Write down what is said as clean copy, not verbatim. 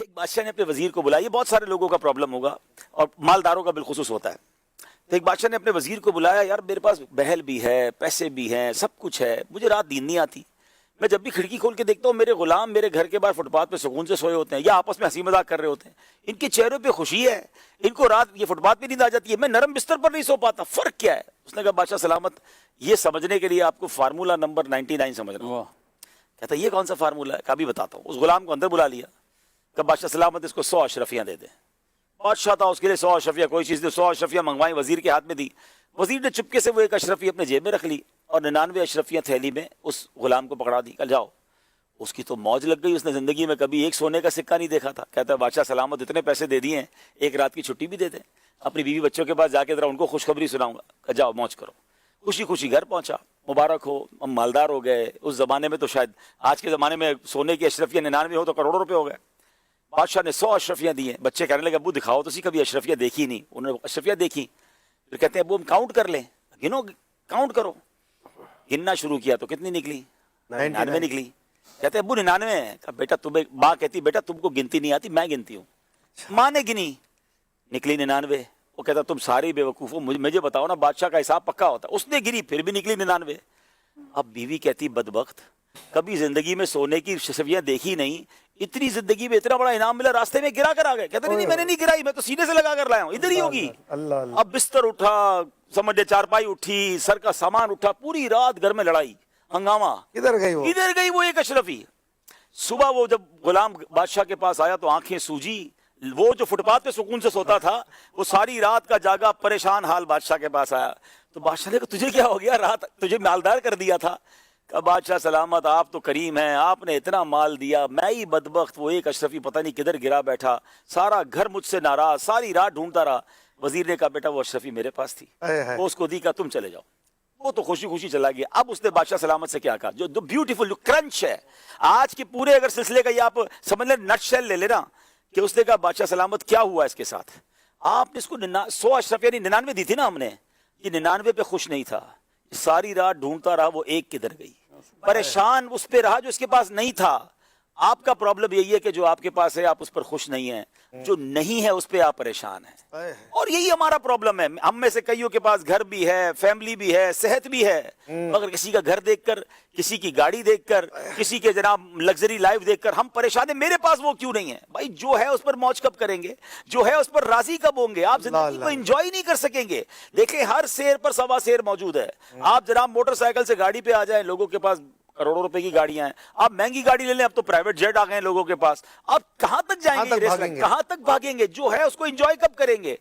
ایک بادشاہ نے اپنے وزیر کو بلایا. یہ بہت سارے لوگوں کا پرابلم ہوگا اور مالداروں کا بالخصوص ہوتا ہے. تو ایک بادشاہ نے اپنے وزیر کو بلایا, یار میرے پاس بہل بھی ہے, پیسے بھی ہیں, سب کچھ ہے, مجھے رات نیند نہیں آتی. میں جب بھی کھڑکی کھول کے دیکھتا ہوں میرے غلام میرے گھر کے باہر فٹ پاتھ پہ سکون سے سوئے ہوتے ہیں یا آپس میں ہنسی مذاق کر رہے ہوتے ہیں. ان کے چہروں پہ خوشی ہے, ان کو رات یہ فٹ پاتھ پہ نیند آ جاتی ہے, میں نرم بستر پر نہیں سو پاتا, فرق کیا ہے؟ اس نے کہا بادشاہ سلامت, یہ سمجھنے کے لیے آپ کو فارمولہ نمبر 99 سمجھنا ہوں. کہتا یہ کون سا فارمولہ ہے؟ کبھی بتاتا ہوں. اس غلام کو اندر بلا لیا, کہ بادشاہ سلامت اس کو 100 اشرفیاں دے دیں. بادشاہ تھا, اس کے لیے 100 اشرفیاں کوئی چیز نہیں, 100 اشرفیاں منگوائیں, وزیر کے ہاتھ میں دی. وزیر نے چپکے سے وہ ایک اشرفی اپنے جیب میں رکھ لی اور 99 اشرفیاں تھیلی میں اس غلام کو پکڑا دی. کل جاؤ. اس کی تو موج لگ گئی, اس نے زندگی میں کبھی ایک سونے کا سکہ نہیں دیکھا تھا. کہتا ہے بادشاہ سلامت اتنے پیسے دے دیے ہیں, ایک رات کی چھٹی بھی دے دیں, اپنی بیوی بچوں کے پاس جا کے ذرا ان کو خوشخبری سناؤں گا. کہ جاؤ موج کرو. خوشی خوشی گھر پہنچا, مبارک ہو, ہم مالدار ہو گئے. اس زمانے میں تو شاید آج کے زمانے میں سونے کی اشرفیاں 99 ہو تو کروڑوں روپے ہو گئے. بادشاہ نے 100 اشرفیاں دی ہیں. بچے کہنے لگے ابو دکھاؤ تو کبھی اشرفیاں دیکھی نہیں. انہوں نے اشرفیاں دیکھی, پھر کہتے ہیں ابو ہم کاؤنٹ کر لیں. گنو, کاؤنٹ کرو. گننا شروع کیا تو کتنی نکلی؟ 99 نکلی. کہتے ہیں ابو 99 ہے. کہا بیٹا تمہیں, ماں کہتی بیٹا تم کو گنتی نہیں آتی, میں گنتی ہوں. ماں نے گنی, نکلی 99. وہ کہتا تم سارے بے وقوف ہو, مجھے بتاؤ نا بادشاہ کا حساب پکا ہوتا. اس نے گری, پھر بھی نکلی 99. اب بیوی کہتی بدبخت, کبھی زندگی میں سونے کی اشرفیاں دیکھی نہیں, اتنی زندگی میں اتنا بڑا انعام ملا, راستے میں گرا کر آ گئے. کہتے نہیں میں نے نہیں گرائی, میں تو سینے سے لگا کر لایا ہوں, ادھر ہی ہوگی. اب بستر اٹھا, سمجھے چارپائی اٹھی, سر کا سامان اٹھا, پوری رات گھر میں لڑائی ہنگامہ. ادھر گئی وہ ایک اشرفی. صبح وہ جب غلام بادشاہ کے پاس آیا تو آنکھیں سوجی. وہ جو فٹ پاتھ پہ سکون سے سوتا تھا وہ ساری رات کا جاگا پریشان حال بادشاہ کے پاس آیا. تو بادشاہ نے کہا تجھے کیا ہو گیا, رات تجھے مالدار کر دیا تھا. کہ بادشاہ سلامت آپ تو کریم ہیں, آپ نے اتنا مال دیا, میں ہی بدبخت وہ ایک اشرفی پتہ نہیں کدھر گرا بیٹھا, سارا گھر مجھ سے ناراض, ساری رات ڈھونڈتا رہا. وزیر نے کہا بیٹا وہ اشرفی میرے پاس تھی, وہ اس کو دی, کا تم چلے جاؤ. وہ تو خوشی خوشی چلا گیا. اب اس نے بادشاہ سلامت سے کیا کہا, جو بیوٹیفل جو کرنچ ہے آج کے پورے اگر سلسلے کا, یہ آپ سمجھ لیں نٹ شیل لے لینا, کہ اس نے کہا بادشاہ سلامت کیا ہوا اس کے ساتھ. آپ نے اس کو 100 اشرفیاں 99 دی تھی نا ہم نے, یہ 99 پہ خوش نہیں تھا, ساری رات ڈھونڈتا رہا وہ ایک کدھر گئی. پریشان اس پہ رہا جو اس کے پاس نہیں تھا. آپ کا پرابلم یہی ہے کہ جو آپ کے پاس ہے آپ اس پر خوش نہیں ہیں, جو نہیں ہے اس پہ آپ پریشان ہیں. اور یہی ہمارا پرابلم ہے. ہم میں سے کئیوں کے پاس گھر بھی ہے, فیملی بھی ہے, صحت بھی ہے, مگر کسی کا گھر دیکھ کر, کسی کی گاڑی دیکھ کر, کسی کے جناب لگژری لائف دیکھ کر ہم پریشان ہیں. میرے پاس وہ کیوں نہیں ہے؟ بھائی جو ہے اس پر موج کب کریں گے, جو ہے اس پر راضی کب ہوں گے؟ آپ زندگی کو انجوائے نہیں کر سکیں گے. دیکھیں ہر سیر پر سوا سیر موجود ہے. آپ جناب موٹر سائیکل سے گاڑی پہ آ جائیں, لوگوں کے پاس کروڑوں روپے کی گاڑیاں ہیں. آپ مہنگی گاڑی لے لیں, اب تو پرائیویٹ جیٹ آ گئے ہیں لوگوں کے پاس. آپ کہاں تک جائیں گے, کہاں تک بھاگیں گے؟ جو ہے اس کو انجوائے کب کریں گے؟